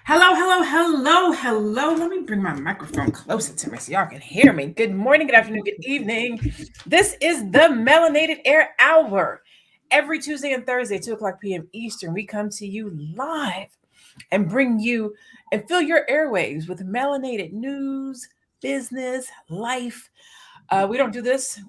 Hello, hello, hello, hello. Let me bring my microphone closer to me so y'all can hear me. Good morning, good afternoon, good evening. This is the Melanated Air Hour. Every Tuesday and Thursday, 2 o'clock p.m. Eastern, we come to you live and bring you and fill your airwaves with melanated news, business, life. We don't do this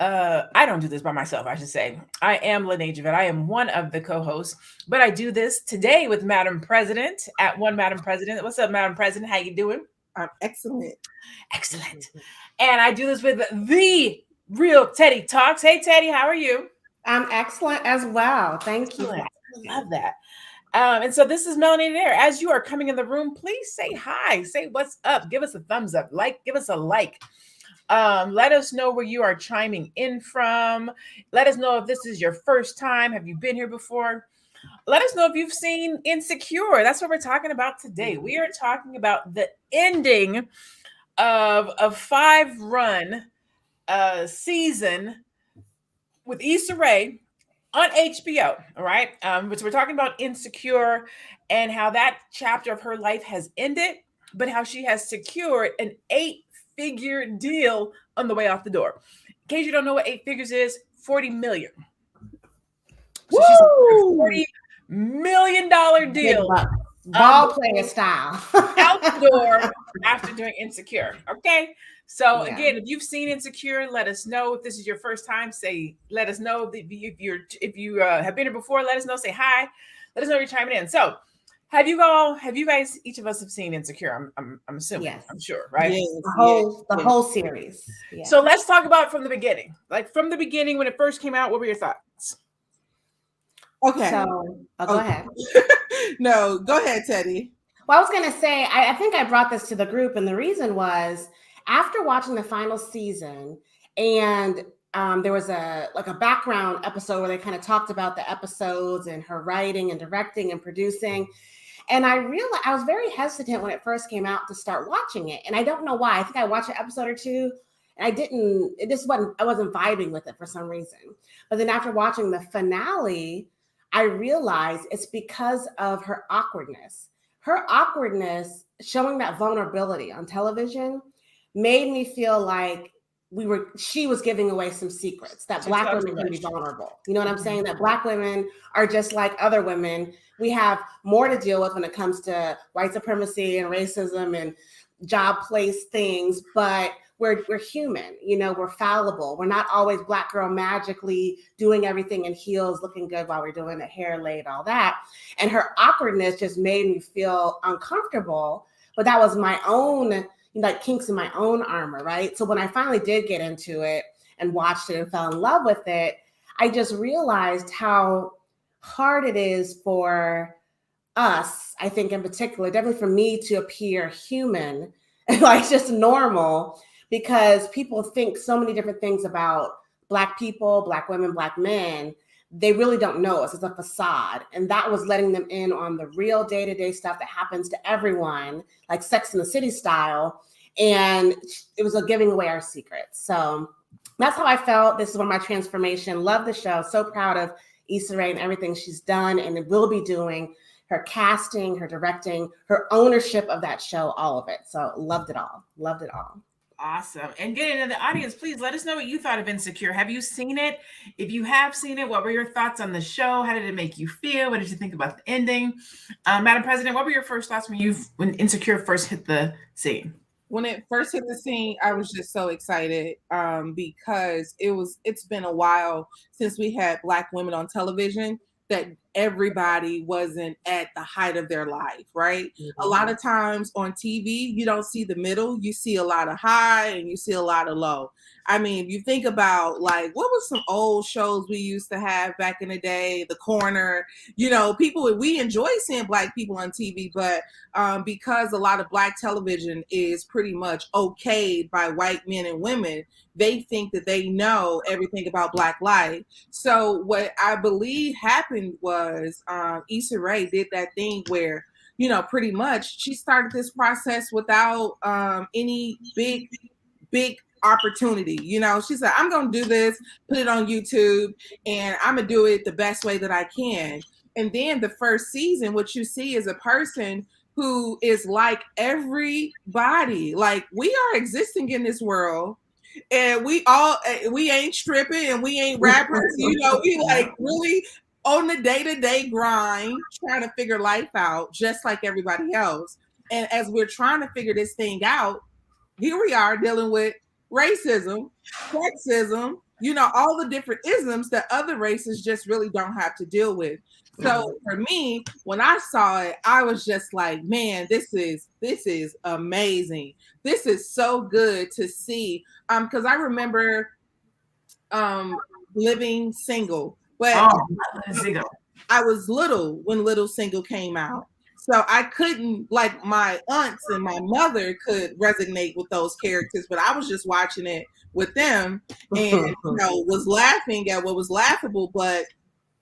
I don't do this by myself, I should say. I am Lene Javette. I am one of the co-hosts, but I do this today with Madam President at One Madam President. What's up, Madam President? How you doing? I'm excellent. Excellent. And I do this with the real Teddy Talks. Hey, Teddy, how are you? I'm excellent as well. Thank you. Excellent. I love that. And so this is Melanated Air. As you are coming in the room, please say hi. Say what's up. Give us a thumbs up. Give us a like. Let us know where you are chiming in from. Let us know if this is your first time. Have you been here before? Let us know if you've seen Insecure. That's what we're talking about today. We are talking about the ending of a 5-run season with Issa Rae on HBO. All right. But we're talking about Insecure and how that chapter of her life has ended, but how she has secured an 8-figure deal on the way out the door. In case you don't know what 8 figures is, 40 million. So she's a $40 million deal. Ball player style. Out the door after doing Insecure. Okay. So again, if you've seen Insecure, let us know. If this is your first time, let us know. If you have been here before, let us know. Say hi. Let us know you're chiming in. So have you guys, each of us have seen Insecure? I'm assuming. Yes. I'm sure, right? Yes, the whole series. Yes. So let's talk about from the beginning. Like from the beginning when it first came out, what were your thoughts? Okay. So go ahead. No, go ahead, Teddy. Well, I was going to say, I think I brought this to the group, and the reason was after watching the final season, and there was a background episode where they kind of talked about the episodes and her writing and directing and producing. And I realized I was very hesitant when it first came out to start watching it. And I don't know why. I think I watched an episode or two and I wasn't vibing with it for some reason. But then after watching the finale, I realized it's because of her awkwardness. Her awkwardness, showing that vulnerability on television, made me feel like she was giving away some secrets that Black women can be vulnerable. You know what I'm saying? That Black women are just like other women. We have more to deal with when it comes to white supremacy and racism and job place things, but we're human, we're fallible. We're not always Black girl magically doing everything in heels, looking good while we're doing the hair laid, all that. And her awkwardness just made me feel uncomfortable, but that was my own kinks in my own armor, right? So when I finally did get into it and watched it and fell in love with it, I just realized how hard it is for us, I think in particular, definitely for me to appear human, like just normal, because people think so many different things about Black people, Black women, Black men. They really don't know us. It's a facade. And that was letting them in on the real day-to-day stuff that happens to everyone, like Sex in the City style. And it was giving away our secrets. So that's how I felt. This is one of my transformation. Love the show. So proud of Issa Rae and everything she's done and will be doing. Her casting, her directing, her ownership of that show, all of it. So loved it all. Loved it all. Awesome. And getting into the audience, please let us know what you thought of Insecure. Have you seen it? If you have seen it, what were your thoughts on the show? How did it make you feel? What did you think about the ending? Madam President, what were your first thoughts when Insecure first hit the scene? When it first hit the scene, I was just so excited because it's been a while since we had Black women on television that everybody wasn't at the height of their life, right? Mm-hmm. A lot of times on TV, you don't see the middle. You see a lot of high and you see a lot of low. I mean, if you think about what was some old shows we used to have back in the day, The Corner, we enjoy seeing Black people on TV, but because a lot of Black television is pretty much okayed by white men and women, they think that they know everything about Black life. So what I believe happened was Issa Rae did that thing where, pretty much she started this process without any big opportunity. She said, I'm going to do this, put it on YouTube, and I'm going to do it the best way that I can. And then the first season, what you see is a person who is like everybody. Like, we are existing in this world, and we ain't stripping and we ain't rappers, you know, we like really on the day-to-day grind, trying to figure life out just like everybody else. And as we're trying to figure this thing out, here we are dealing with racism, sexism, you know, all the different isms that other races just really don't have to deal with. So for me, when I saw it, I was just like, man, this is amazing. This is so good to see. Because I remember living single, but I was little when Little Single came out. So I couldn't, like, my aunts and my mother could resonate with those characters, but I was just watching it with them and, you know, was laughing at what was laughable, but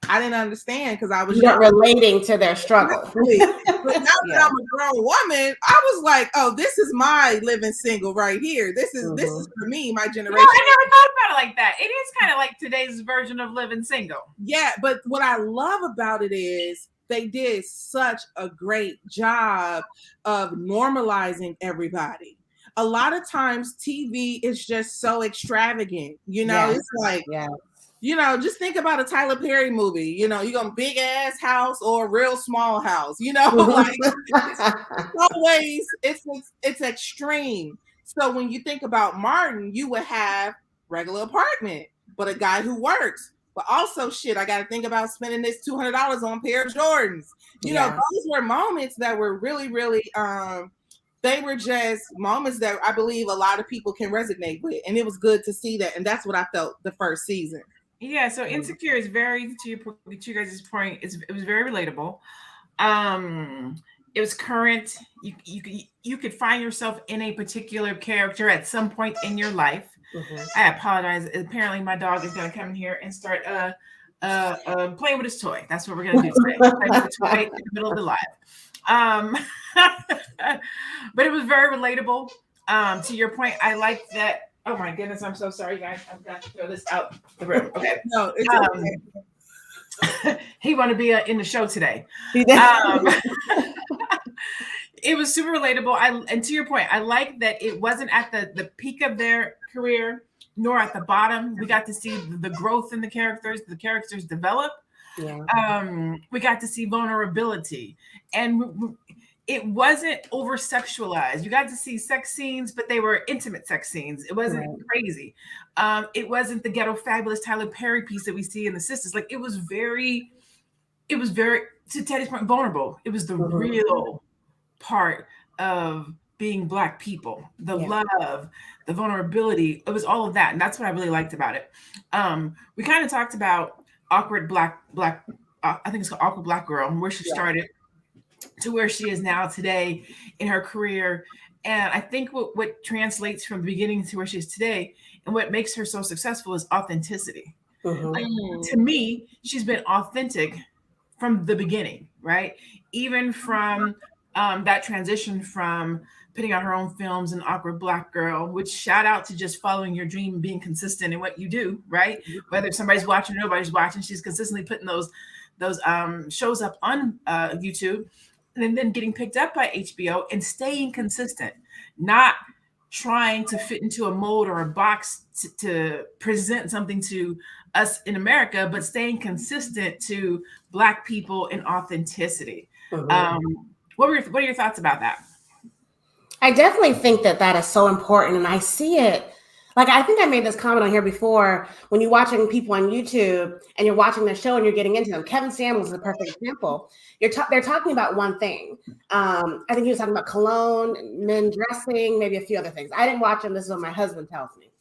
I didn't understand because I was not relating to their struggle. But now that I'm a grown woman, I was like, oh, this is my living single right here. This is for me, my generation. No, I never thought about it like that. It is kind of like today's version of living single. Yeah, but what I love about it is they did such a great job of normalizing everybody. A lot of times TV is just so extravagant, you know, it's like, you know, just think about a Tyler Perry movie, you know, you got a big ass house or a real small house, you know, like always it's extreme. So when you think about Martin, you would have regular apartment, but a guy who works. But also, shit, I got to think about spending this $200 on a pair of Jordans. You know, those were moments that were really, really, they were just moments that I believe a lot of people can resonate with. And it was good to see that. And that's what I felt the first season. Yeah, so Insecure is very, to you guys' point, it was very relatable. It was current. You could find yourself in a particular character at some point in your life. I apologize. Apparently, my dog is going to come in here and start playing with his toy. That's what we're going to do today. Play with the toy in the middle of the live. But it was very relatable. To your point, I like that. Oh my goodness, I'm so sorry, guys. I've got to throw this out the room. Okay. No, it's okay. He want to be in the show today. It was super relatable. And to your point, I like that it wasn't at the peak of their career, nor at the bottom. We got to see the growth in the characters develop. We got to see vulnerability, and it wasn't over sexualized. You got to see sex scenes, but they were intimate sex scenes. It wasn't crazy. It wasn't the ghetto fabulous Tyler Perry piece that we see in The Sisters. Like, it was very, to Teddy's point, vulnerable. It was the real part of being Black people, the love, the vulnerability. It was all of that. And that's what I really liked about it. We kind of talked about awkward black, I think it's called Awkward Black Girl, where she started to where she is now today in her career. And I think what translates from the beginning to where she is today and what makes her so successful is authenticity. Like, to me, she's been authentic from the beginning, right? Even from that transition from putting out her own films and Awkward Black Girl, which shout out to just following your dream and being consistent in what you do, right? Whether somebody's watching or nobody's watching, she's consistently putting those shows up on YouTube and then getting picked up by HBO and staying consistent, not trying to fit into a mold or a box to present something to us in America, but staying consistent to Black people and authenticity. What are your thoughts about that? I definitely think that is so important. And I see it. Like, I think I made this comment on here before, when you're watching people on YouTube and you're watching their show and you're getting into them. Kevin Samuels is a perfect example. They're talking about one thing. I think he was talking about cologne, men dressing, maybe a few other things. I didn't watch him. This is what my husband tells me.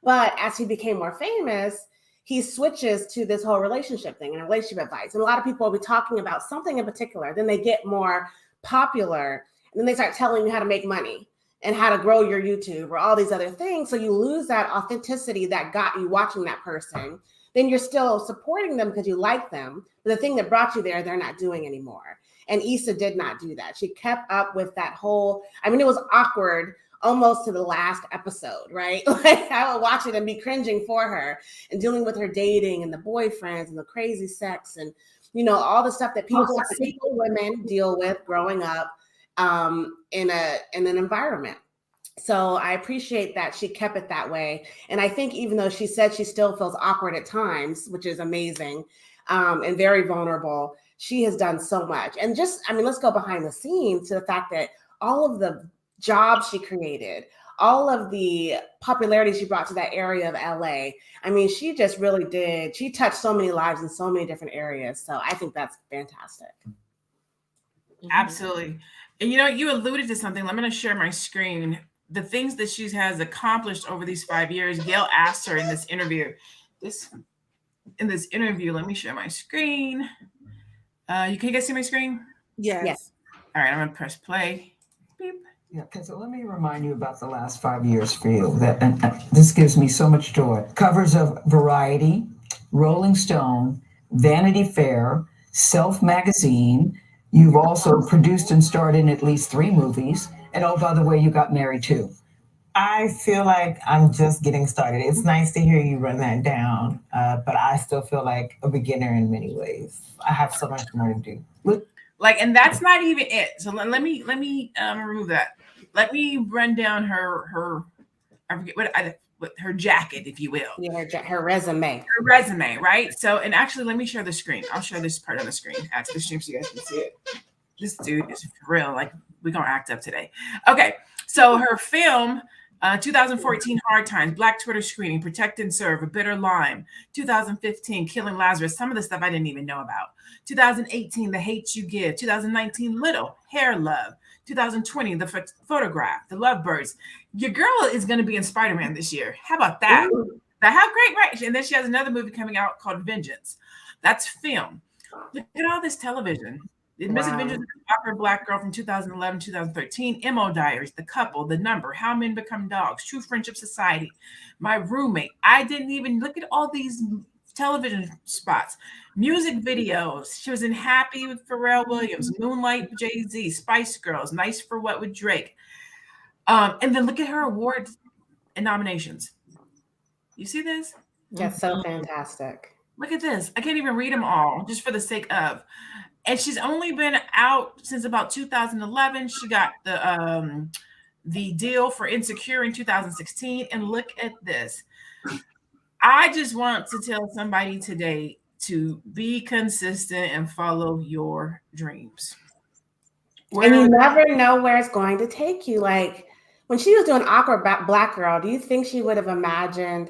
But as he became more famous, he switches to this whole relationship thing and relationship advice. And a lot of people will be talking about something in particular. Then they get more popular. And then they start telling you how to make money and how to grow your YouTube or all these other things. So you lose that authenticity that got you watching that person. Then you're still supporting them because you like them. But the thing that brought you there, they're not doing anymore. And Issa did not do that. She kept up with that whole, I mean, it was awkward almost to the last episode, right? Like, I would watch it and be cringing for her and dealing with her dating and the boyfriends and the crazy sex and, you know, all the stuff that single women deal with growing up. in an environment. So I appreciate that she kept it that way. And I think even though she said she still feels awkward at times, which is amazing, and very vulnerable, she has done so much. And just, I mean, let's go behind the scenes to the fact that all of the jobs she created, all of the popularity she brought to that area of LA. I mean, she just really did. She touched so many lives in so many different areas. So I think that's fantastic. Absolutely. And you alluded to something. I'm going to share my screen. The things that she has accomplished over these 5 years. Gail asked her in this interview. Let me share my screen. Can you guys see my screen? Yes. All right, I'm going to press play. Beep. Yeah, because let me remind you about the last 5 years for you. And this gives me so much joy. Covers of Variety, Rolling Stone, Vanity Fair, Self Magazine. You've also produced and starred in at least 3 movies. And oh, by the way, you got married too. I feel like I'm just getting started. It's nice to hear you run that down, but I still feel like a beginner in many ways. I have so much more to do. And that's not even it. So let me remove that. Let me run down her I forget what her jacket, if you will. Yeah, her resume. Her resume, right? So, and actually, let me share the screen. I'll share this part on the screen. Add to the stream so you guys can see it. This dude is for real. Like, we're gonna act up today. Okay, so her film. 2014 Hard Times, Black Twitter Screening, Protect and Serve, A Bitter Lime. 2015 Killing Lazarus, some of the stuff I didn't even know about. 2018 The Hate You Give. 2019 Little, Hair Love. 2020 The Photograph, The Lovebirds. Your girl is going to be in Spider-Man this year. How about that? How great, right? And then she has another movie coming out called Vengeance. That's film. Look at all this television. The Misadventures of an Awkward Black Girl from 2011, 2013, MO Diaries, The Couple, The Number, How Men Become Dogs, True Friendship Society, My Roommate. I didn't even look at all these television spots, music videos. She was in Happy with Pharrell Williams, Moonlight with Jay-Z, Spice Girls, Nice for What with Drake. And then look at her awards and nominations. You see this? That's so fantastic. Look at this. I can't even read them all just for the sake of. And she's only been out since about 2011. She got the deal for Insecure in 2016. And look at this. I just want to tell somebody today to be consistent and follow your dreams. And you never know where it's going to take you. Like when she was doing Awkward Black Girl, do you think she would have imagined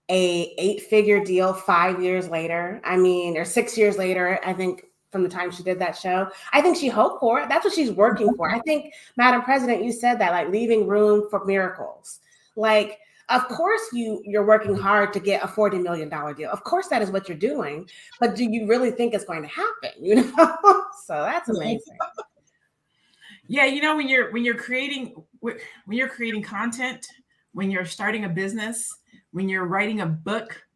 a 8-figure deal 5 years later? I mean, or 6 years later, I think, from the time she did that show. I think she hoped for it. That's what she's working for. I think, Madam President, you said that, like leaving room for miracles. Like, of course you're working hard to get a $40 million deal. Of course that is what you're doing. But do you really think it's going to happen? You know? So that's amazing. Yeah, you know, when you're creating content, when you're starting a business, when you're writing a book,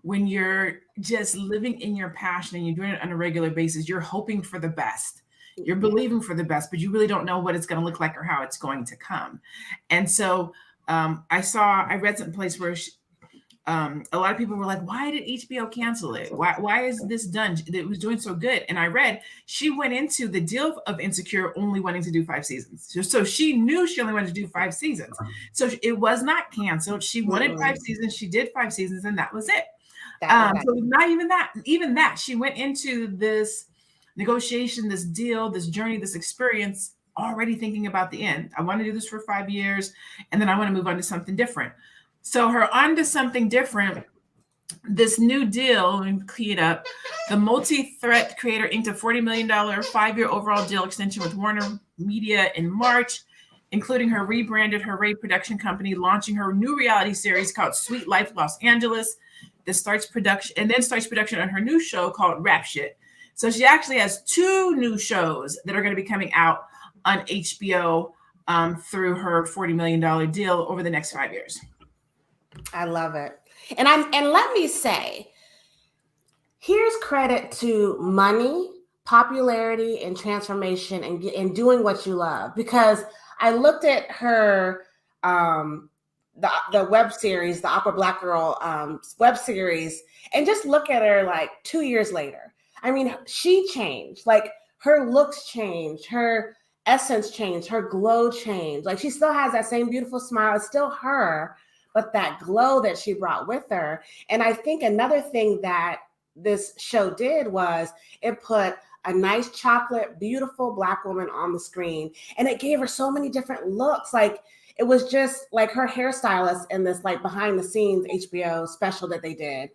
when you're just living in your passion and you're doing it on a regular basis, you're hoping for the best. You're believing for the best, but you really don't know what it's going to look like or how it's going to come. And so I read some place where a lot of people were like, why did HBO cancel it? Why is this done? It was doing so good. And I read she went into the deal of Insecure only wanting to do 5 seasons. So she knew she only wanted to do 5 seasons. So it was not canceled. She wanted 5 seasons. She did 5 seasons and that was it. So not even that, she went into this negotiation, this deal, this journey, this experience, already thinking about the end. I want to do this for 5 years, and then I want to move on to something different. So her on to something different, this new deal, and clean it up, the multi-threat creator inked a $40 million 5-year overall deal extension with WarnerMedia in March, including her rebranded Hoorae production company, launching her new reality series called Sweet Life Los Angeles. That starts production on her new show called Rap Shit. So she actually has 2 new shows that are going to be coming out on HBO through her $40 million deal over the next 5 years. I love it. And let me say, here's credit to money, popularity, and transformation and doing what you love. Because I looked at her the web series, the Awkward Black Girl web series, and just look at her like 2 years later. I mean, she changed. Like her looks changed, her essence changed, her glow changed. Like she still has that same beautiful smile. It's still her, but that glow that she brought with her. And I think another thing that this show did was it put a nice chocolate, beautiful Black woman on the screen. And it gave her so many different looks. Like it was just like her hairstylist in this like behind the scenes HBO special that they did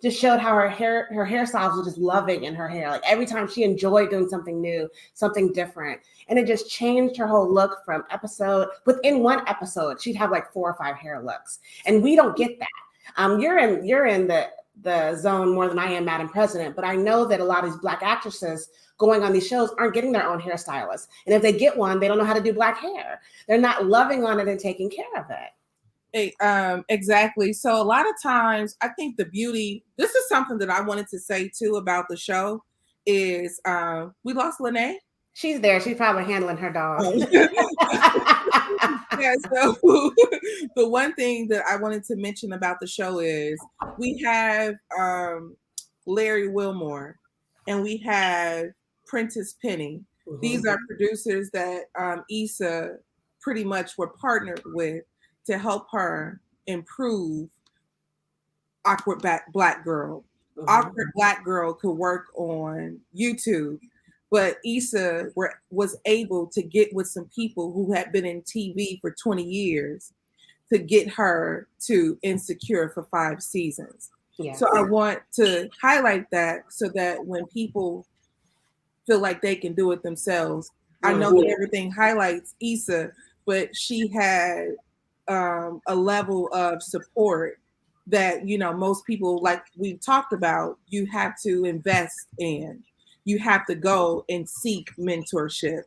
just showed how her hairstyles were just loving in her hair. Like every time she enjoyed doing something new, something different. And it just changed her whole look from episode. Within one episode, she'd have like 4 or 5 hair looks. And we don't get that. You're in the zone more than I am, Madam President, but I know that a lot of these Black actresses going on these shows aren't getting their own hairstylist. And if they get one, they don't know how to do Black hair. They're not loving on it and taking care of it. Exactly. So a lot of times I think the beauty, this is something that I wanted to say too about the show is we lost Lene. She's there. She's probably handling her dog. Yeah, so the one thing that I wanted to mention about the show is we have Larry Wilmore and we have Prentice Penny. Mm-hmm. These are producers that Issa pretty much were partnered with to help her improve Awkward Black Girl. Mm-hmm. Awkward Black Girl could work on YouTube, but Issa was able to get with some people who had been in TV for 20 years to get her to Insecure for 5 seasons. Yes. So I want to highlight that so that when people feel like they can do it themselves, I know that everything highlights Issa, but she had a level of support that, you know, most people, like we talked about, you have to invest in. You have to go and seek mentorship.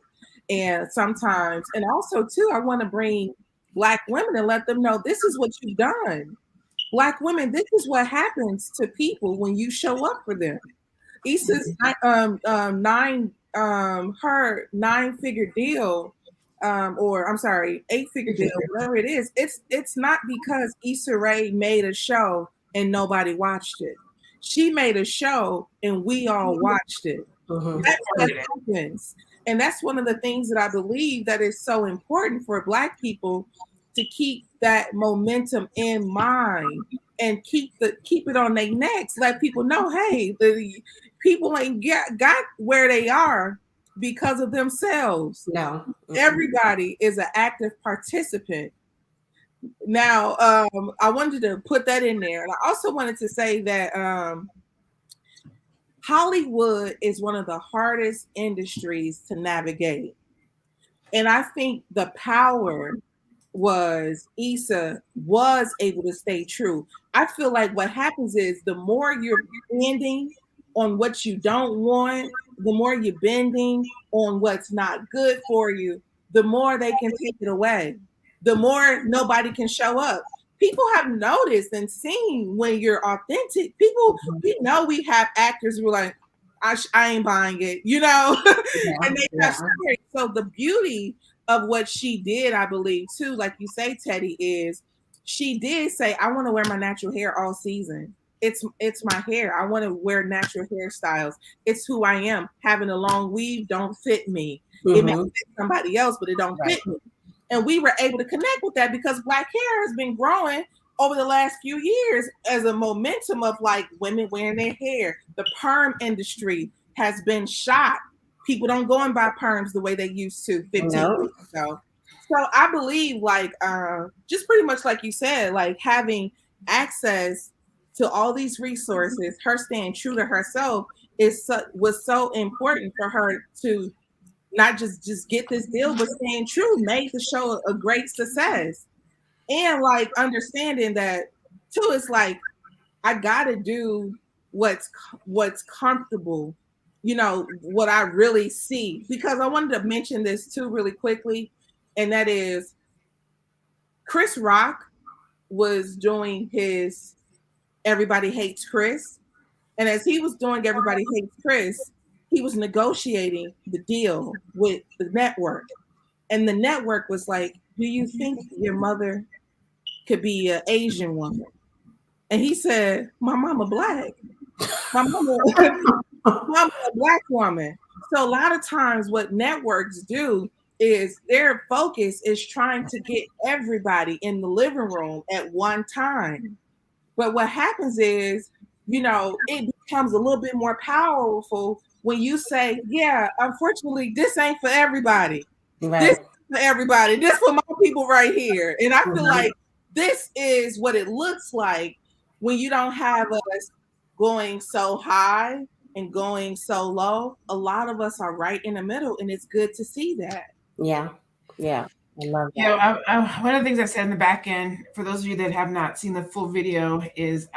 And sometimes, and also too, I want to bring Black women and let them know this is what you've done. Black women, this is what happens to people when you show up for them. Issa's 9-figure deal, or I'm sorry, 8-figure deal, whatever it is, it's not because Issa Rae made a show and nobody watched it. She made a show and we all watched it. Mm-hmm. That's what happens. And that's one of the things that I believe that is so important for Black people to keep that momentum in mind and keep it on their necks. Let people know, hey, the people ain't got where they are because of themselves. No. Mm-hmm. Everybody is an active participant. Now, I wanted to put that in there. And I also wanted to say that Hollywood is one of the hardest industries to navigate. And I think the power was Issa was able to stay true. I feel like what happens is the more you're bending on what you don't want, the more you're bending on what's not good for you, the more they can take it away, the more nobody can show up. People have noticed and seen when you're authentic. People, we know we have actors who are like, I ain't buying it, you know, and they have stories. So the beauty of what she did, I believe too, like you say, Teddy, is she did say, I want to wear my natural hair all season. It's my hair. I want to wear natural hairstyles. It's who I am. Having a long weave don't fit me. Mm-hmm. It may fit somebody else, but it don't fit me. And we were able to connect with that because Black hair has been growing over the last few years as a momentum of like women wearing their hair. The perm industry has been shot. People don't go and buy perms the way they used to 15 years ago. So I believe like just pretty much like you said, like having access to all these resources, her staying true to herself was so important for her to not just get this deal, but staying true, made the show a great success. And like understanding that too, it's like I gotta do what's comfortable, you know, what I really see. Because I wanted to mention this too really quickly, and that is Chris Rock was doing his Everybody Hates Chris. And as he was doing Everybody Hates Chris, he was negotiating the deal with the network. And the network was like, do you think your mother could be an Asian woman? And he said, my mama Black. My mama a Black woman. So a lot of times what networks do is their focus is trying to get everybody in the living room at one time. But what happens is, it becomes a little bit more powerful when you say, yeah, unfortunately, this ain't for everybody. This Right. is for everybody. This for my people right here. And I feel Mhm. like this is what it looks like when you don't have us going so high and going so low. A lot of us are right in the middle, and it's good to see that. Yeah. Yeah. I love You know, that. one of the things I said in the back end, for those of you that have not seen the full video, is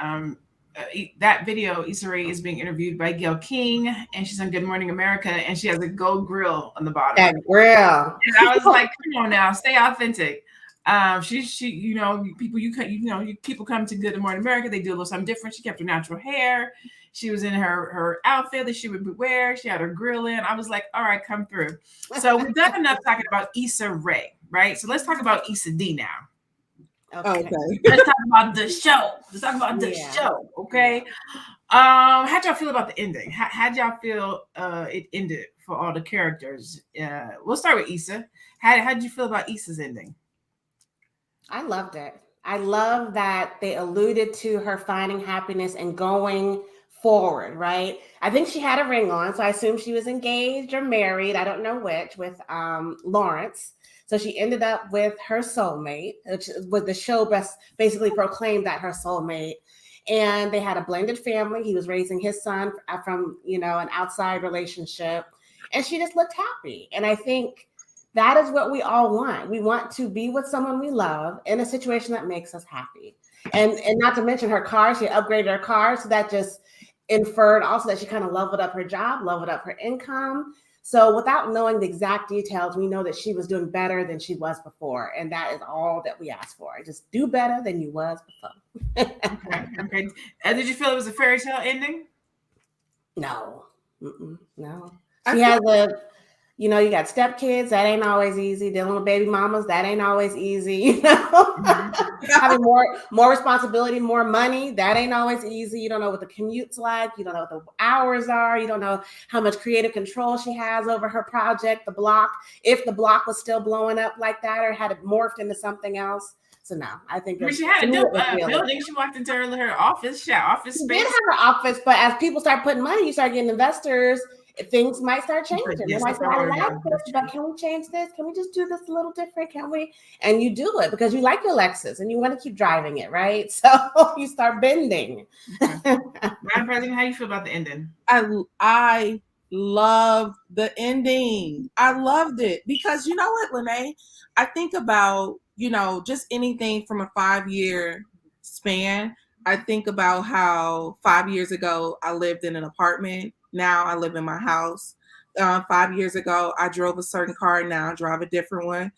that video, Issa Rae is being interviewed by Gayle King, and she's on Good Morning America, and she has a gold grill on the bottom. That grill. And I was like, come on now, stay authentic. She, people come to Good Morning America, they do a little something different. She kept her natural hair. She was in her outfit that she would wear. She had her grill in. I was like, all right, come through. So we've done enough talking about Issa Rae, right? So let's talk about Issa D now. Okay. Let's talk about the show. Let's talk about the show, okay? How'd y'all feel about the ending? How'd y'all feel it ended for all the characters? We'll start with Issa. How'd you feel about Issa's ending? I loved it. I love that they alluded to her finding happiness and going forward, right? I think she had a ring on, so I assume she was engaged or married. I don't know which, with Lawrence. So she ended up with her soulmate, which was the show basically proclaimed that her soulmate. And they had a blended family. He was raising his son from, an outside relationship. And she just looked happy. And I think that is what we all want. We want to be with someone we love in a situation that makes us happy. And not to mention her car, she upgraded her car. So that just inferred also that she kind of leveled up her job, leveled up her income. So without knowing the exact details, we know that she was doing better than she was before. And that is all that we ask for. Just do better than you was before. Okay. Did you feel it was a fairy tale ending? No. No. She has you got stepkids. That ain't always easy. Dealing with baby mamas. That ain't always easy. Having more responsibility, more money. That ain't always easy. You don't know what the commute's like. You don't know what the hours are. You don't know how much creative control she has over her project, the block. If the block was still blowing up like that, or had it morphed into something else. So no, I think she had a dope building. She walked into her office. She had office space. She did have her office, but as people start putting money, you start getting investors. Things might start changing. They might say, I like this, but can we change this? Can we just do this a little different? Can we? And you do it because you like your Lexus and you want to keep driving it, right? So you start bending. Madam President, how you feel about the ending? I love the ending. I loved it because you know what, Lene? I think about, just anything from a 5-year span. I think about how 5 years ago I lived in an apartment. Now I live in my house. 5 years ago, I drove a certain car. Now I drive a different one.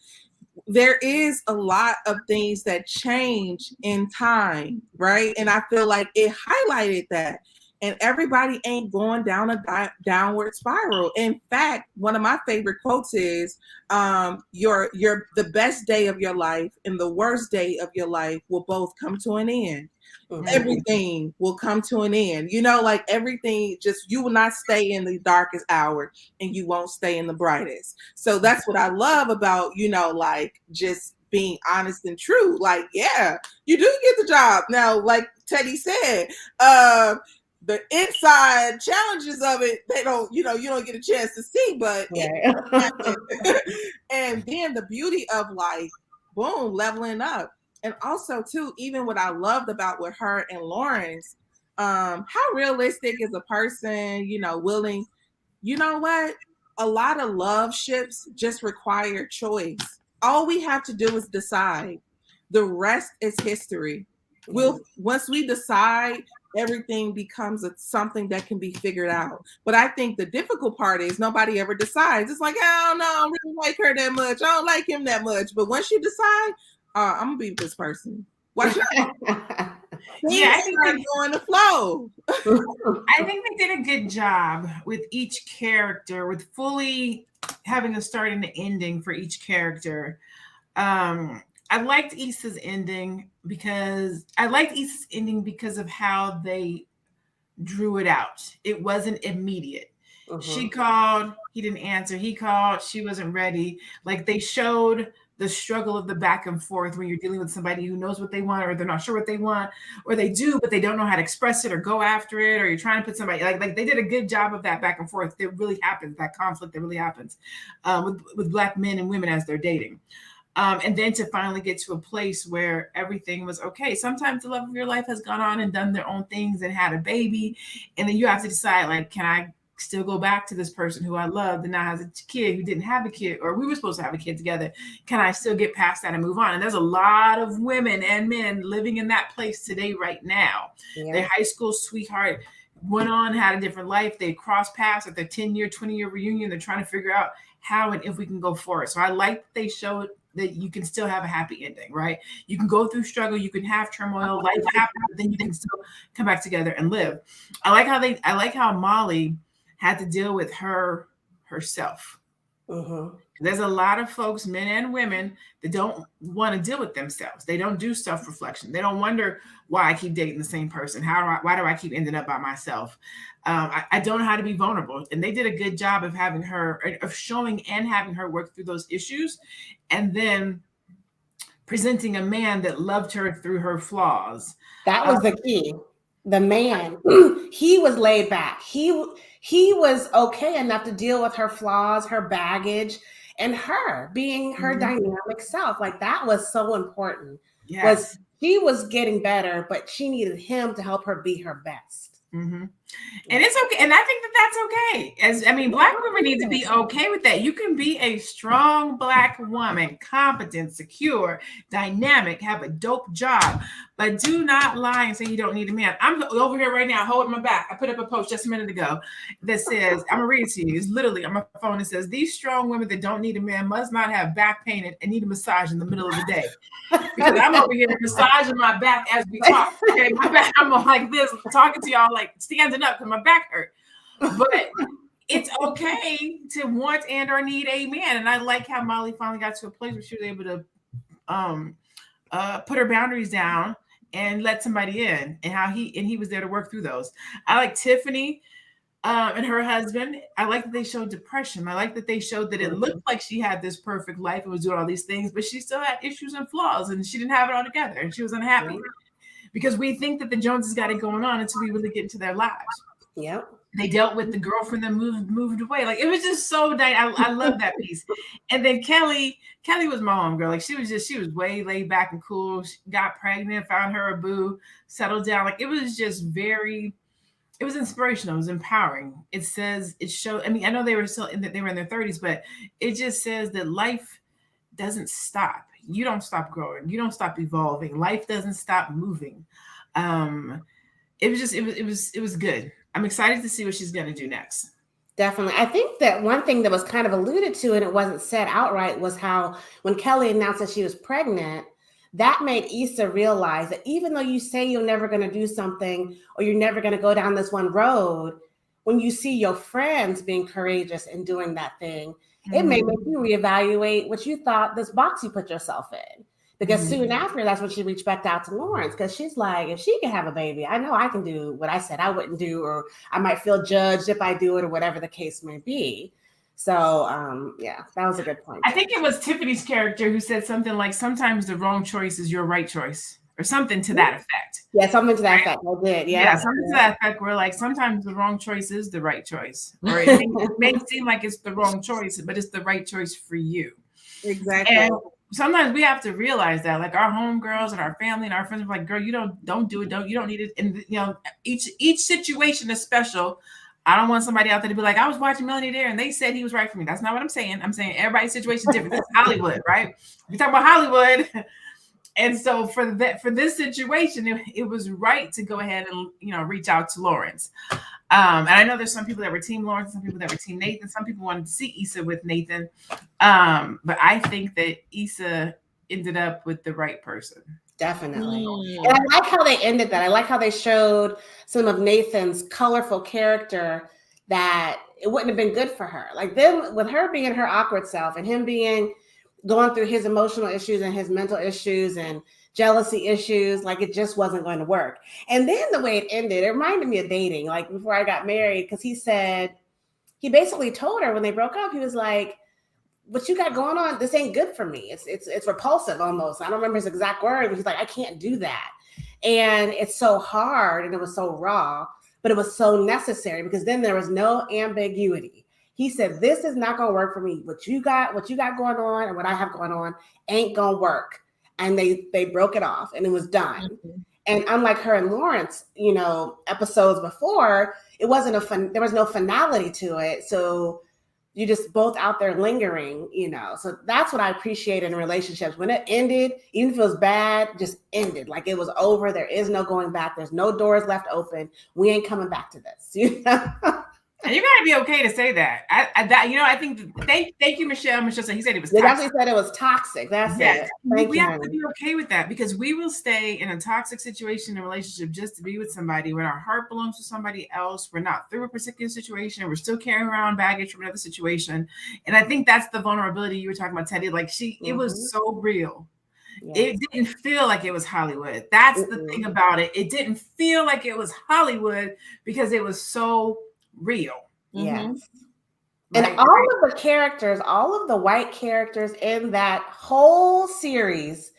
There is a lot of things that change in time, right? And I feel like it highlighted that. And everybody ain't going down a downward spiral. In fact, one of my favorite quotes is, the best day of your life and the worst day of your life will both come to an end. Mm-hmm. Everything will come to an end. Like everything, just you will not stay in the darkest hour and you won't stay in the brightest. So that's what I love about, like just being honest and true. Like, yeah, you do get the job. Now, like Teddy said, the inside challenges of it, they don't, you don't get a chance to see, but and then the beauty of like, boom, leveling up. And also too, even what I loved about with her and Lawrence, how realistic is a person, willing, you know what? A lot of love ships just require choice. All we have to do is decide. The rest is history. Once we decide, everything becomes something that can be figured out. But I think the difficult part is nobody ever decides. It's like, I don't know, I don't really like her that much. I don't like him that much. But once you decide, I'm gonna be with this person. Watch out. Yeah, I think they're going to flow. I think they did a good job with each character, with fully having a start and an ending for each character. I liked Issa's ending because of how they drew it out. It wasn't immediate. She called, he didn't answer. He called, she wasn't ready. Like they showed the struggle of the back and forth when you're dealing with somebody who knows what they want, or they're not sure what they want, or they do, but they don't know how to express it or go after it, or you're trying to put somebody like they did a good job of that back and forth. That really happens, that conflict that really happens with Black men and women as they're dating. And then to finally get to a place where everything was okay. Sometimes the love of your life has gone on and done their own things and had a baby. And then you have to decide, like, can I still go back to this person who I loved and now has a kid who didn't have a kid, or we were supposed to have a kid together? Can I still get past that and move on? And there's a lot of women and men living in that place today right now. Yeah. Their high school sweetheart went on, had a different life. They crossed paths at their 10-year, 20-year reunion. They're trying to figure out how and if we can go forward. So I like that they showed that you can still have a happy ending, right? You can go through struggle, you can have turmoil, life happens, but then you can still come back together and live. I like how Molly had to deal with herself. There's a lot of folks, men and women, that don't want to deal with themselves. They don't do self-reflection. They don't wonder why I keep dating the same person. Why do I keep ending up by myself? I don't know how to be vulnerable. And they did a good job of showing and having her work through those issues, and then presenting a man that loved her through her flaws. That was the key. The man, he was laid back. He was okay enough to deal with her flaws, her baggage, and her being her dynamic self. Like that was so important. Yes. She was getting better, but she needed him to help her be her best. And it's okay. And I think that that's okay. Black women need to be okay with that. You can be a strong Black woman, competent, secure, dynamic, have a dope job, but do not lie and say you don't need a man. I'm over here right now holding my back. I put up a post just a minute ago that says, I'm gonna read it to you. It's literally on my phone. It says, these strong women that don't need a man must not have back pain and need a massage in the middle of the day. Because I'm over here massaging my back as we talk. Okay, my back, I'm like this, talking to y'all, like standing up because my back hurt. But it's okay to want and or need a man. And I like how Molly finally got to a place where she was able to put her boundaries down and let somebody in, and how he was there to work through those. I like Tiffany and her husband. I like that they showed depression. I like that they showed that it looked like she had this perfect life and was doing all these things, but she still had issues and flaws, and she didn't have it all together, and she was unhappy. Because we think that the Joneses got it going on until we really get into their lives. Yep. They dealt with the girlfriend that moved away. Like it was just so I love that piece. And then Kelly was my homegirl. Like she was way laid back and cool. She got pregnant, found her a boo, settled down. Like it was just it was inspirational. It was empowering. It showed. I know they were they were in their 30s, but it just says that life doesn't stop. You don't stop growing. You don't stop evolving. Life doesn't stop moving. It was good. I'm excited to see what she's going to do next. Definitely. I think that one thing that was kind of alluded to, and it wasn't said outright, was how when Kelly announced that she was pregnant, that made Issa realize that even though you say you're never going to do something or you're never going to go down this one road, when you see your friends being courageous and doing that thing, it may make you reevaluate what you thought, this box you put yourself in. Because soon after, that's when she reached back out to Lawrence, because she's like, if she can have a baby, I know I can do what I said I wouldn't do, or I might feel judged if I do it, or whatever the case may be. So, yeah, that was a good point. I think it was Tiffany's character who said something like, sometimes the wrong choice is your right choice, or something to that effect. Yeah, something to that effect. I did. Yeah, something to that effect where like sometimes the wrong choice is the right choice. Or it may seem like it's the wrong choice, but it's the right choice for you. Exactly. And sometimes we have to realize that, like our homegirls and our family and our friends are like, girl, you don't do it. You don't need it. And each situation is special. I don't want somebody out there to be like, I was watching Melanated Air and they said he was right for me. That's not what I'm saying. I'm saying everybody's situation is different. This is Hollywood, right? We talk about Hollywood. And so for this situation, it was right to go ahead and reach out to Lawrence. And I know there's some people that were Team Lawrence, some people that were Team Nathan, some people wanted to see Issa with Nathan. But I think that Issa ended up with the right person. Definitely. And I like how they ended that. I like how they showed some of Nathan's colorful character that it wouldn't have been good for her. Like them, with her being her awkward self and him going through his emotional issues and his mental issues and jealousy issues, like it just wasn't going to work. And then the way it ended, it reminded me of dating, like before I got married, because he said he basically told her when they broke up, he was like, what you got going on, this ain't good for me. It's repulsive almost. I don't remember his exact word, but he's like, I can't do that. And it's so hard and it was so raw, but it was so necessary because then there was no ambiguity. He said, this is not gonna work for me. What you got going on and what I have going on ain't gonna work. And they broke it off and it was done. Mm-hmm. And unlike her and Lawrence, episodes before, it wasn't there was no finality to it. So you just both out there lingering, So that's what I appreciate in relationships. When it ended, even if it was bad, just ended. Like it was over. There is no going back. There's no doors left open. We ain't coming back to this. And you gotta be okay to say that. I think. Thank you, Michelle. Michelle said he said it was. They actually said it was toxic. That's it. We have to be okay with that because we will stay in a toxic situation, a relationship, just to be with somebody when our heart belongs to somebody else. We're not through a particular situation. We're still carrying around baggage from another situation, and I think that's the vulnerability you were talking about, Teddy. Like it was so real. Yeah. It didn't feel like it was Hollywood. That's the thing about it. It didn't feel like it was Hollywood because it was so real. Yes. Mm-hmm. And all of the characters, all of the white characters in that whole series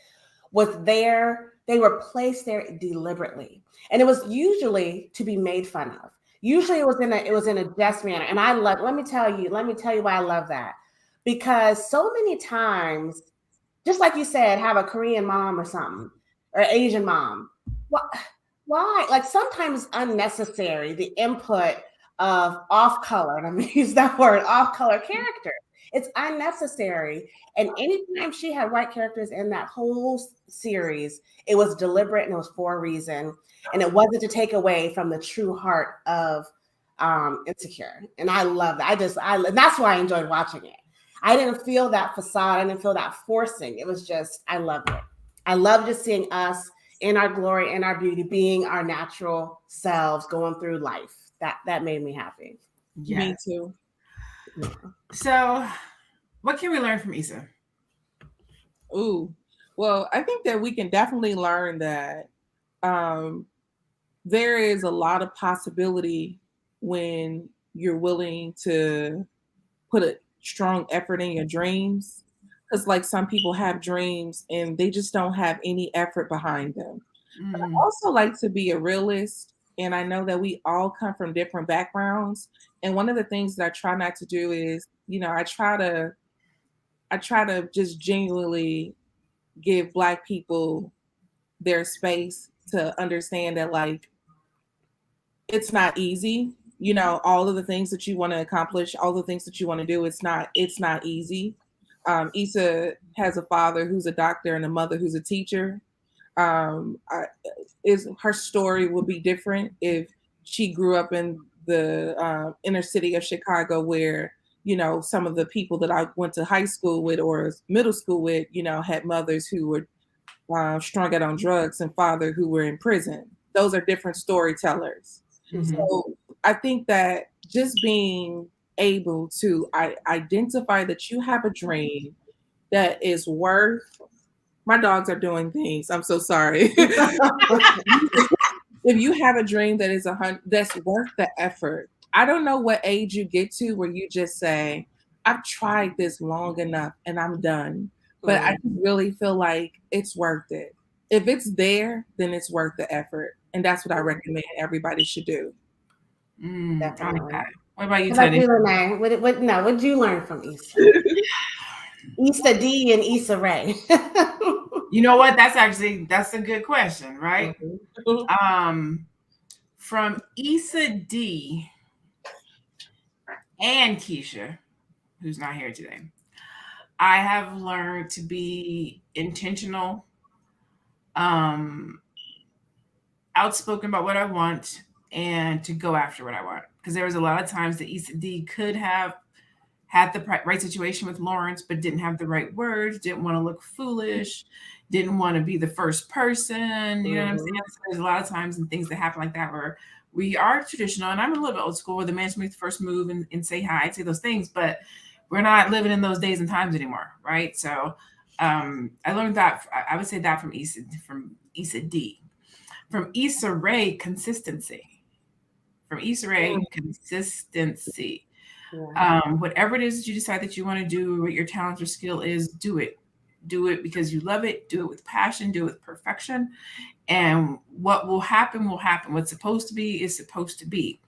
was there. They were placed there deliberately. And it was usually to be made fun of. Usually it was in a jest manner. And let me tell you why I love that. Because so many times, just like you said, have a Korean mom or something, or Asian mom. Why? Like sometimes unnecessary, the input of off-color, and I'm going to use that word, off-color character. It's unnecessary. And anytime she had white characters in that whole series, it was deliberate and it was for a reason. And it wasn't to take away from the true heart of Insecure. And I love that. That's why I enjoyed watching it. I didn't feel that facade. I didn't feel that forcing. It was just, I loved it. I love just seeing us in our glory and our beauty, being our natural selves, going through life. That made me happy. Yes. Me too. Yeah. So what can we learn from Issa? Ooh, well, I think that we can definitely learn that there is a lot of possibility when you're willing to put a strong effort in your dreams. Because like some people have dreams and they just don't have any effort behind them. But I also like to be a realist. And I know that we all come from different backgrounds. And one of the things that I try not to do is, I try to just genuinely give Black people their space to understand that, like, it's not easy. All of the things that you want to accomplish, all the things that you want to do, it's not easy. Issa has a father who's a doctor and a mother who's a teacher. Her story would be different if she grew up in the inner city of Chicago, where some of the people that I went to high school with or middle school with, had mothers who were strung out on drugs and father who were in prison. Those are different storytellers. Mm-hmm. So I think that just being able to identify that you have a dream that is worth. My dogs are doing things. I'm so sorry. If you have a dream that is that's worth the effort, I don't know what age you get to where you just say, I've tried this long enough and I'm done. But I really feel like it's worth it. If it's there, then it's worth the effort. And that's what I recommend everybody should do. Definitely. What about you, Teddy? What did you learn from Issa? Issa D and Issa Rae. You know what? That's a good question, right? Mm-hmm. From Issa D and Keisha, who's not here today, I have learned to be intentional, outspoken about what I want, and to go after what I want. Because there was a lot of times that Issa D could have had the right situation with Lawrence, but didn't have the right words, didn't want to look foolish, didn't want to be the first person. You know what I'm saying? So there's a lot of times and things that happen like that where we are traditional, and I'm a little bit old school, where the man should make the first move and say hi, say those things, but we're not living in those days and times anymore, right? So I learned that, I would say that from Issa D. From Issa Rae, consistency. From Issa Rae, consistency. Whatever it is that you decide that you want to do, what your talent or skill is, do it. Do it because you love it. Do it with passion. Do it with perfection. And what will happen will happen. What's supposed to be is supposed to be.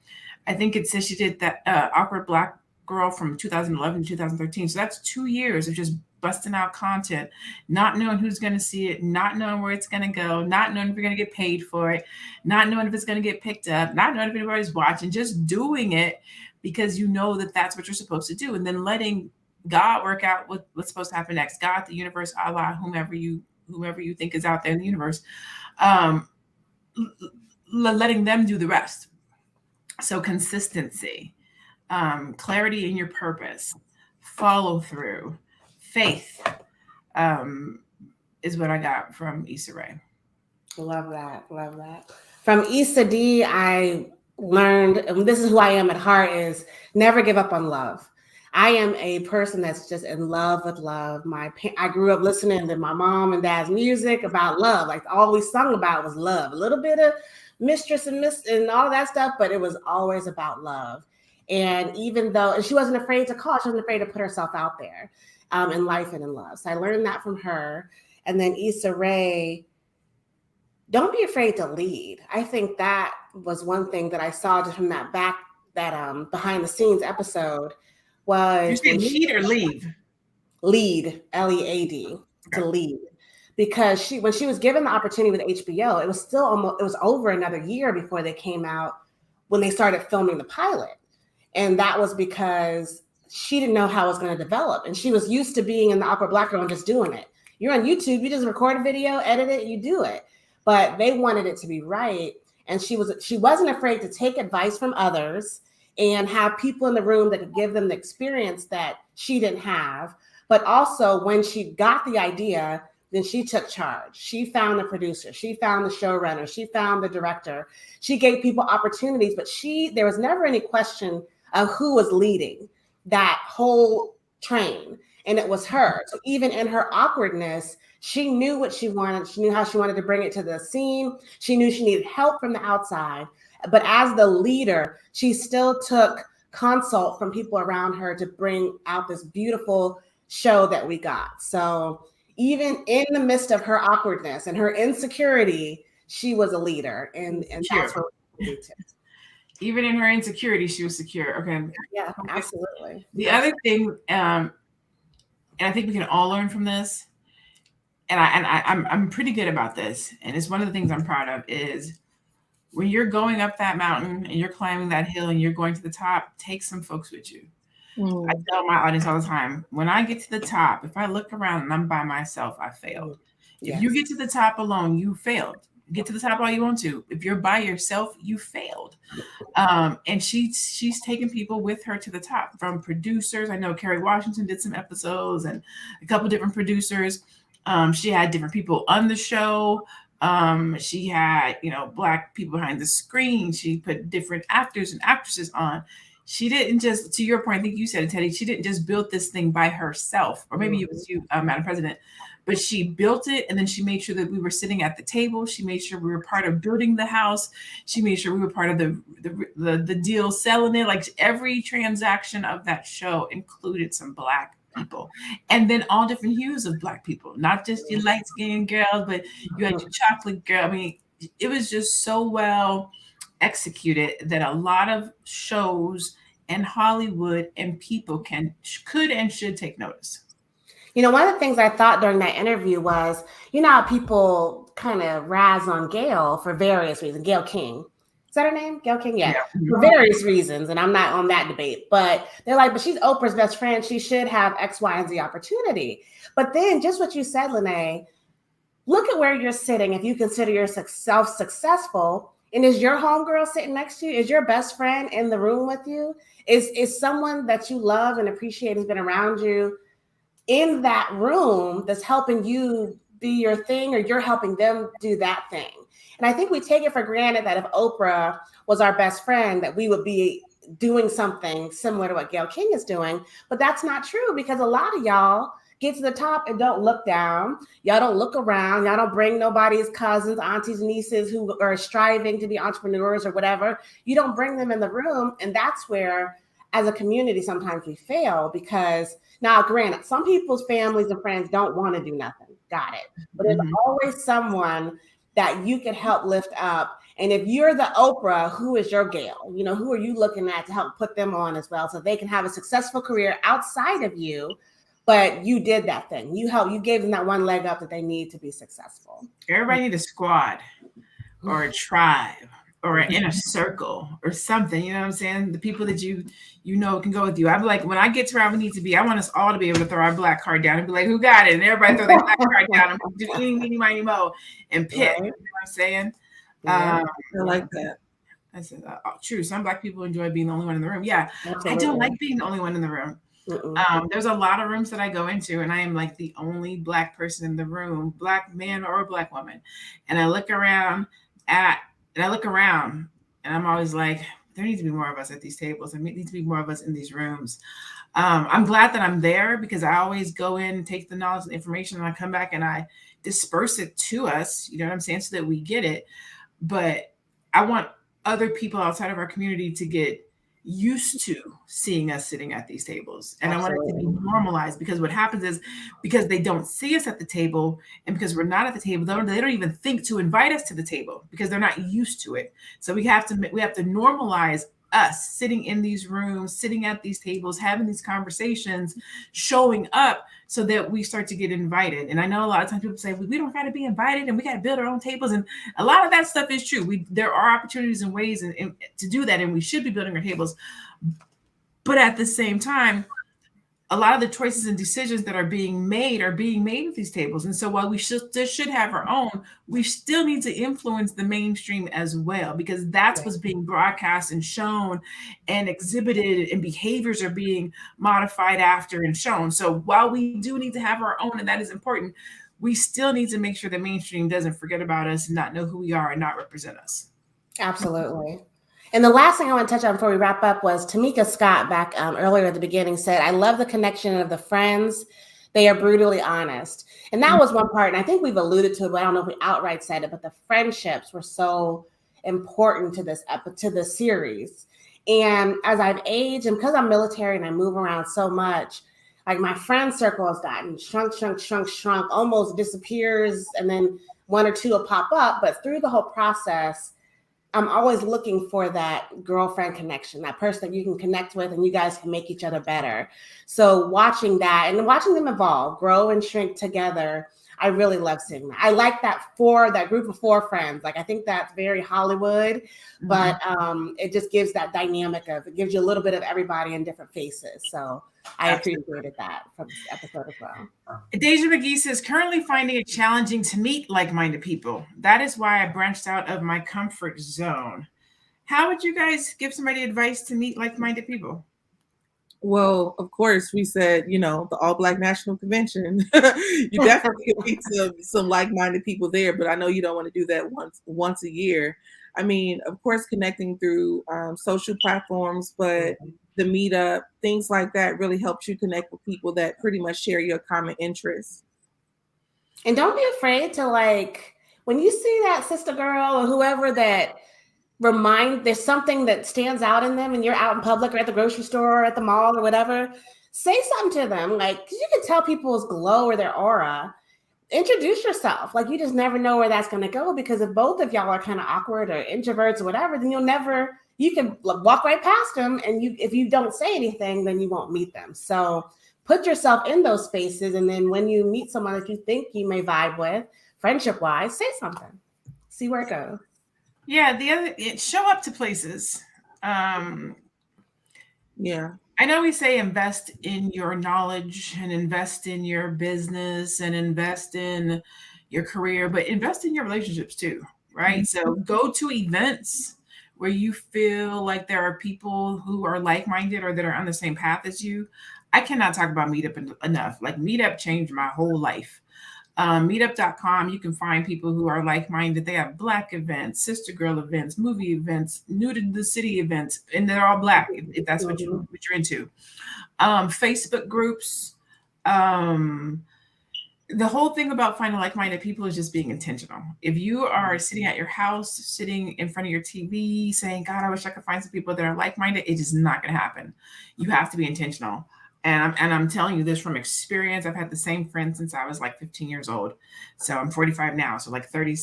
I think it says she did that Awkward Black Girl from 2011 to 2013. So that's 2 years of just busting out content, not knowing who's going to see it, not knowing where it's going to go, not knowing if you're going to get paid for it, not knowing if it's going to get picked up, not knowing if anybody's watching, just doing it because you know that that's what you're supposed to do. And then letting God work out what's supposed to happen next. God, the universe, Allah, whomever you think is out there in the universe, letting them do the rest. So consistency, clarity in your purpose, follow through, faith is what I got from Issa Rae. Love that. From Issa D, I learned, and this is who I am at heart, is never give up on love. I am a person that's just in love with love. I grew up listening to my mom and dad's music about love. Like all we sung about was love. A little bit of mistress and all that stuff, but it was always about love. And even though, and she wasn't afraid to call, she wasn't afraid to put herself out there in life and in love. So I learned that from her. And then Issa Rae, don't be afraid to lead. I think that was one thing that I saw just from that behind the scenes episode was. You said lead or leave? Lead, L-E-A-D, to lead. Because when she was given the opportunity with HBO, it was over another year before they came out when they started filming the pilot. And that was because she didn't know how it was going to develop. And she was used to being in the Awkward Black Girl and just doing it. You're on YouTube, you just record a video, edit it, you do it. But they wanted it to be right. And she wasn't afraid to take advice from others and have people in the room that could give them the experience that she didn't have. But also when she got the idea, then she took charge. She found the producer. She found the showrunner. She found the director. She gave people opportunities, but there was never any question of who was leading that whole train. And it was her. So even in her awkwardness, she knew what she wanted. She knew how she wanted to bring it to the scene. She knew she needed help from the outside. But as the leader, she still took consult from people around her to bring out this beautiful show that we got. So even in the midst of her awkwardness and her insecurity, she was a leader. And that's what we do too. Even in her insecurity, she was secure. Okay. Yeah, absolutely. The other thing, and I think we can all learn from this, and I'm pretty good about this, and it's one of the things I'm proud of, is when you're going up that mountain and you're climbing that hill and you're going to the top, take some folks with you. I tell my audience all the time, when I get to the top, if I look around and I'm by myself, I failed. If you get to the top alone, you failed. Get to the top all you want to. If you're by yourself, you failed. And she's taken people with her to the top, from producers. I know Kerry Washington did some episodes and a couple different producers. She had different people on the show. She had, Black people behind the screen. She put different actors and actresses on. She didn't just, to your point, I think you said it, Teddy, she didn't just build this thing by herself, or maybe it was you, Madam President, but she built it, and then she made sure that we were sitting at the table. She made sure we were part of building the house. She made sure we were part of the deal selling it. Like every transaction of that show included some Black people, and then all different hues of Black people, not just your light-skinned girls, but you had your chocolate girl. I mean, it was just so well executed that a lot of shows and Hollywood and people could and should take notice. One of the things I thought during that interview was, how people kind of razz on Gayle for various reasons. Gayle King. Is that her name? Gayle King? Yeah. For various reasons. And I'm not on that debate. But they're like, but she's Oprah's best friend. She should have X, Y, and Z opportunity. But then just what you said, Lene, look at where you're sitting. If you consider yourself successful, and is your homegirl sitting next to you? Is your best friend in the room with you? Is someone that you love and appreciate has been around you in that room that's helping you be your thing, or you're helping them do that thing? And I think we take it for granted that if Oprah was our best friend, that we would be doing something similar to what Gayle King is doing. But that's not true, because a lot of y'all get to the top and don't look down. Y'all don't look around. Y'all don't bring nobody's cousins, aunties, nieces who are striving to be entrepreneurs or whatever. You don't bring them in the room. And that's where, as a community, sometimes we fail because now, granted, some people's families and friends don't want to do nothing. Got it. But there's always someone that you can help lift up. And if you're the Oprah, who is your Gail? You know, who are you looking at to help put them on as well so they can have a successful career outside of you? But you did that thing. You gave them that one leg up that they need to be successful. Everybody need a squad or a tribe or an inner circle or something. You know what I'm saying? The people that you know can go with you. I'm like, when I get to where we need to be, I want us all to be able to throw our black card down and be like, who got it? And everybody throw their black card down and do eeny, meeny, miny, mo and pick. Right. You know what I'm saying? I like that. I said, true. Some black people enjoy being the only one in the room. Yeah, Absolutely. I don't like being the only one in the room. There's a lot of rooms that I go into and I am like the only black person in the room, black man or black woman. And I look around and I'm always like, there needs to be more of us at these tables. There needs to be more of us in these rooms. I'm glad that I'm there because I always go in, take the knowledge and information, and I come back and I disperse it to us, you know what I'm saying, so that we get it. But I want other people outside of our community to get used to seeing us sitting at these tables. And Absolutely. I want it to be normalized because what happens is because they don't see us at the table and because we're not at the table, they don't even think to invite us to the table because they're not used to it. So we have to normalize us sitting in these rooms, sitting at these tables, having these conversations, showing up so that we start to get invited. And I know a lot of times people say, we don't got to be invited and we got to build our own tables. And a lot of that stuff is true. There are opportunities and ways to do that. And we should be building our tables. But at the same time, a lot of the choices and decisions that are being made at these tables. And so while we should have our own, we still need to influence the mainstream as well, because that's what's being broadcast and shown and exhibited, and behaviors are being modified after and shown. So while we do need to have our own, and that is important, we still need to make sure the mainstream doesn't forget about us and not know who we are and not represent us. Absolutely. And the last thing I want to touch on before we wrap up was Tamika Scott back earlier at the beginning said, I love the connection of the friends. They are brutally honest. And that was one part. And I think we've alluded to it, but I don't know if we outright said it, but the friendships were so important to the series. And as I've aged, and because I'm military and I move around so much, like my friend circle has gotten shrunk, almost disappears. And then one or two will pop up. But through the whole process, I'm always looking for that girlfriend connection, that person that you can connect with and you guys can make each other better. So watching that and watching them evolve, grow and shrink together, I really love seeing that. I like that group of 4 friends. Like, I think that's very Hollywood, but it just gives that dynamic it gives you a little bit of everybody in different faces. So I appreciated that from this episode as well. Deja McGee says, currently finding it challenging to meet like-minded people. That is why I branched out of my comfort zone. How would you guys give somebody advice to meet like-minded people? Well, of course, we said, the All Black National Convention. You definitely meet some like-minded people there, but I know you don't want to do that once a year. I mean, of course, connecting through social platforms, but the meetup, things like that really helps you connect with people that pretty much share your common interests. And don't be afraid to, when you see that sister girl or whoever that there's something that stands out in them and you're out in public or at the grocery store or at the mall or whatever, say something to them. 'Cause you can tell people's glow or their aura. Introduce yourself. You just never know where that's going to go, because if both of y'all are kind of awkward or introverts or whatever, then you can walk right past them. And if you don't say anything, then you won't meet them. So put yourself in those spaces. And then when you meet someone that you think you may vibe with, friendship wise, say something, see where it goes. Yeah. Show up to places. Yeah. I know we say invest in your knowledge and invest in your business and invest in your career, but invest in your relationships too, right? Mm-hmm. So go to events where you feel like there are people who are like-minded or that are on the same path as you. I cannot talk about Meetup enough. Meetup changed my whole life. Meetup.com, you can find people who are like-minded. They have Black events, sister girl events, movie events, new to the city events, and they're all Black if that's what you're into. Facebook groups. the whole thing about finding like-minded people is just being intentional. If you are sitting at your house, sitting in front of your TV saying, God, I wish I could find some people that are like-minded, it is not going to happen. You have to be intentional. And I'm telling you this from experience. I've had the same friend since I was like 15 years old. So I'm 45 now. So like 30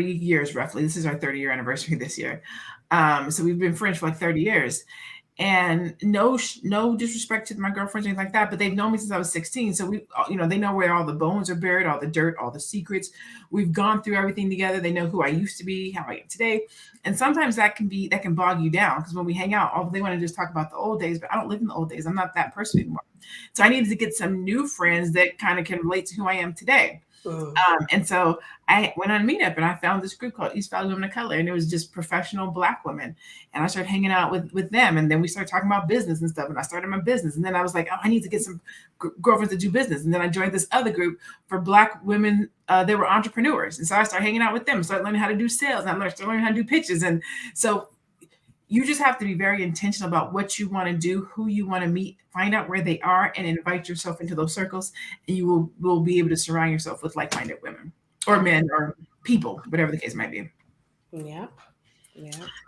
years roughly. This is our 30-year anniversary this year. So we've been friends for like 30 years. And no disrespect to my girlfriends or anything like that, but they've known me since I was 16. So we, they know where all the bones are buried, all the dirt, all the secrets. We've gone through everything together. They know who I used to be, how I am today. And sometimes that can bog you down, because when we hang out, they want to just talk about the old days, but I don't live in the old days. I'm not that person anymore. So I needed to get some new friends that kind of can relate to who I am today. And so I went on a meetup and I found this group called East Valley Women of Color, and it was just professional Black women. And I started hanging out with them, and then we started talking about business and stuff. And I started my business, and then I was like, oh, I need to get some girlfriends to do business. And then I joined this other group for Black women. They were entrepreneurs, and so I started hanging out with them, started learning how to do sales, and I started learning how to do pitches. And so you just have to be very intentional about what you want to do, who you want to meet, find out where they are, and invite yourself into those circles. And you will be able to surround yourself with like-minded women or men or people, whatever the case might be. Yeah.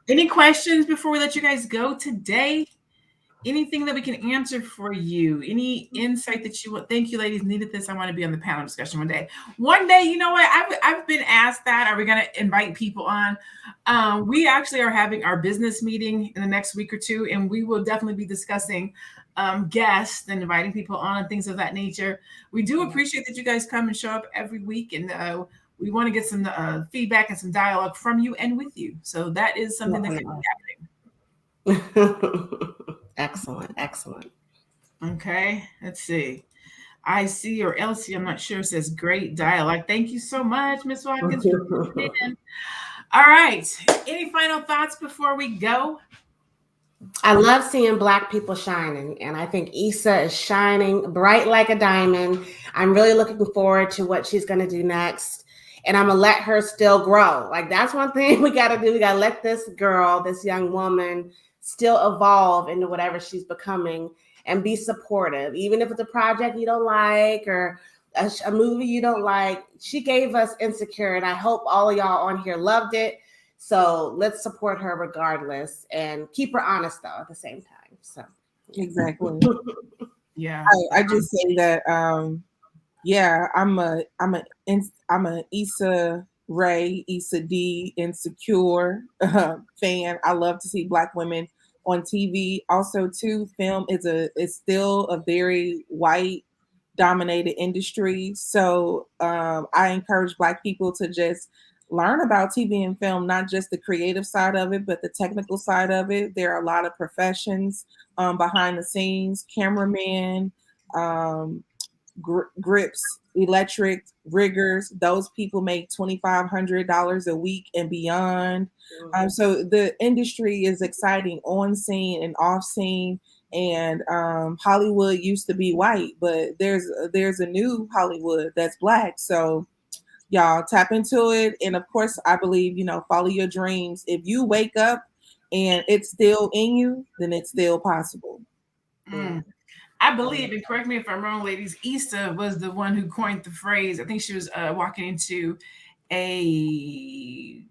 Any questions before we let you guys go today? Anything that we can answer for you? Any insight that you want? Thank you, ladies. Needed this. I want to be on the panel discussion one day. One day, you know what? I've been asked that. Are we going to invite people on? We actually are having our business meeting in the next week or two, and we will definitely be discussing guests and inviting people on and things of that nature. We do appreciate that you guys come and show up every week, and we want to get some feedback and some dialogue from you and with you. So that is something that can be happening. Excellent. Okay, let's see. I see, or Elsie, I'm not sure, says great dialogue. Thank you so much, Miss Watkins, for coming in. All right. Any final thoughts before we go? I love seeing Black people shining, and I think Issa is shining bright like a diamond. I'm really looking forward to what she's going to do next, and I'm going to let her still grow. Like, that's one thing we got to do. We got to let this girl, this young woman, still evolve into whatever she's becoming, and be supportive. Even if it's a project you don't like or a movie you don't like, she gave us Insecure, and I hope all of y'all on here loved it. So let's support her regardless and keep her honest though at the same time. So exactly. Yeah. I just say that I'm a Issa Rae, Issa D, Insecure fan. I love to see Black women on TV. Also, too, film is still a very white dominated industry. So I encourage Black people to just learn about TV and film, not just the creative side of it, but the technical side of it. There are a lot of professions behind the scenes, cameramen, grips, electric riggers. Those people make $2,500 a week and beyond. So the industry is exciting on scene and off scene. And Hollywood used to be white, but there's a new Hollywood that's Black. So y'all tap into it. And of course, I believe, follow your dreams. If you wake up and it's still in you, then it's still possible. I believe, and correct me if I'm wrong, ladies, Issa was the one who coined the phrase. I think she was walking into a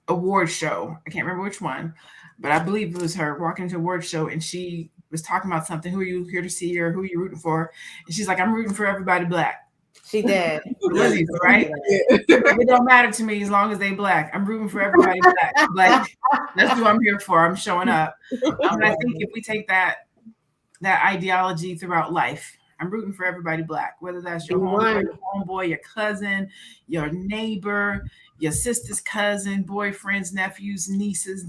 award show. I can't remember which one, but I believe it was her walking into an award show, and she was talking about something. Who are you here to see, or who are you rooting for? And she's like, I'm rooting for everybody Black. She did. Right? It don't matter to me as long as they Black. I'm rooting for everybody Black. Like, that's who I'm here for. I'm showing up. And I think if we take that ideology throughout life, I'm rooting for everybody Black, whether that's your homeboy, your cousin, your neighbor, your sister's cousin, boyfriends, nephews, nieces,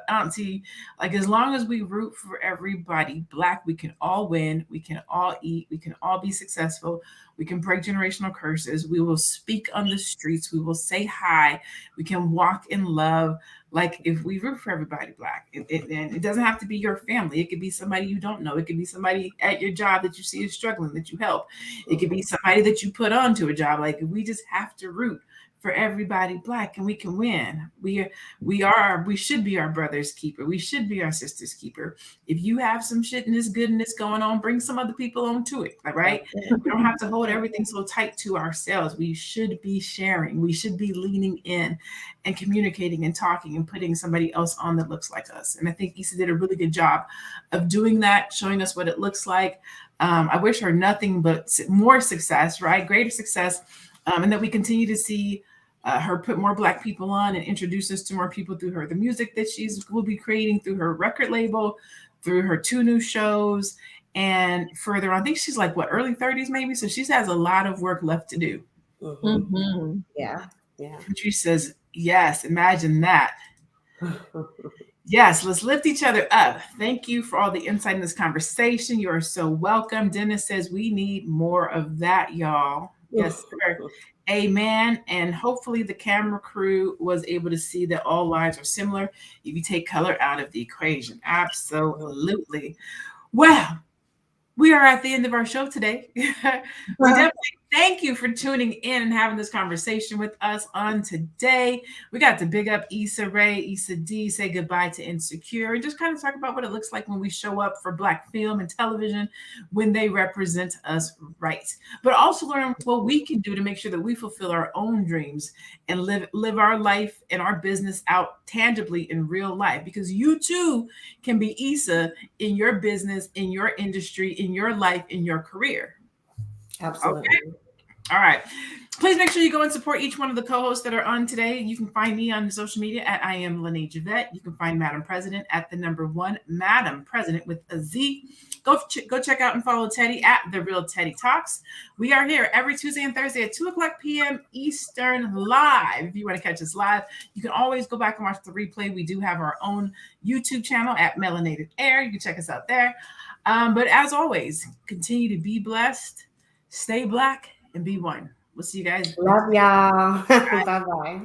auntie. Like, as long as we root for everybody Black, we can all win. We can all eat. We can all be successful. We can break generational curses. We will speak on the streets. We will say hi. We can walk in love. Like, if we root for everybody Black, and it doesn't have to be your family. It could be somebody you don't know. It could be somebody at your job that you see is struggling, that you help. It could be somebody that you put onto a job. Like, we just have to root for everybody Black, and we can win. We should be our brother's keeper. We should be our sister's keeper. If you have some shit and this goodness going on, bring some other people on to it. All right. We don't have to hold everything so tight to ourselves. We should be sharing. We should be leaning in and communicating and talking and putting somebody else on that looks like us. And I think Issa did a really good job of doing that, showing us what it looks like. I wish her nothing but more success, right? Greater success. And that we continue to see her put more Black people on and introduce us to more people through the music that will be creating, through her record label, through her 2 new shows, and further on. I think she's like, what, early 30s maybe? So she has a lot of work left to do. Mm-hmm. Yeah. She says, yes, imagine that. Yes, let's lift each other up. Thank you for all the insight in this conversation. You are so welcome. Dennis says we need more of that, y'all. Yes, sir. Amen. And hopefully the camera crew was able to see that all lives are similar if you take color out of the equation. Absolutely. Well, we are at the end of our show today. We definitely thank you for tuning in and having this conversation with us on today. We got to big up Issa Rae, Issa D, say goodbye to Insecure, and just kind of talk about what it looks like when we show up for Black film and television, when they represent us right. But also learn what we can do to make sure that we fulfill our own dreams and live our life and our business out tangibly in real life. Because you too can be Issa in your business, in your industry, in your life, in your career. Absolutely. Okay. All right. Please make sure you go and support each one of the co-hosts that are on today. You can find me on social media at I am Lene Javette. You can find Madam President at the #1 Madam President with a Z. Go check out and follow Teddy at The Real Teddy Talks. We are here every Tuesday and Thursday at 2:00 p.m. Eastern live. If you want to catch us live, you can always go back and watch the replay. We do have our own YouTube channel at Melanated Air. You can check us out there. But as always, continue to be blessed, stay Black, and be one. We'll see you guys. Love y'all. Bye-bye.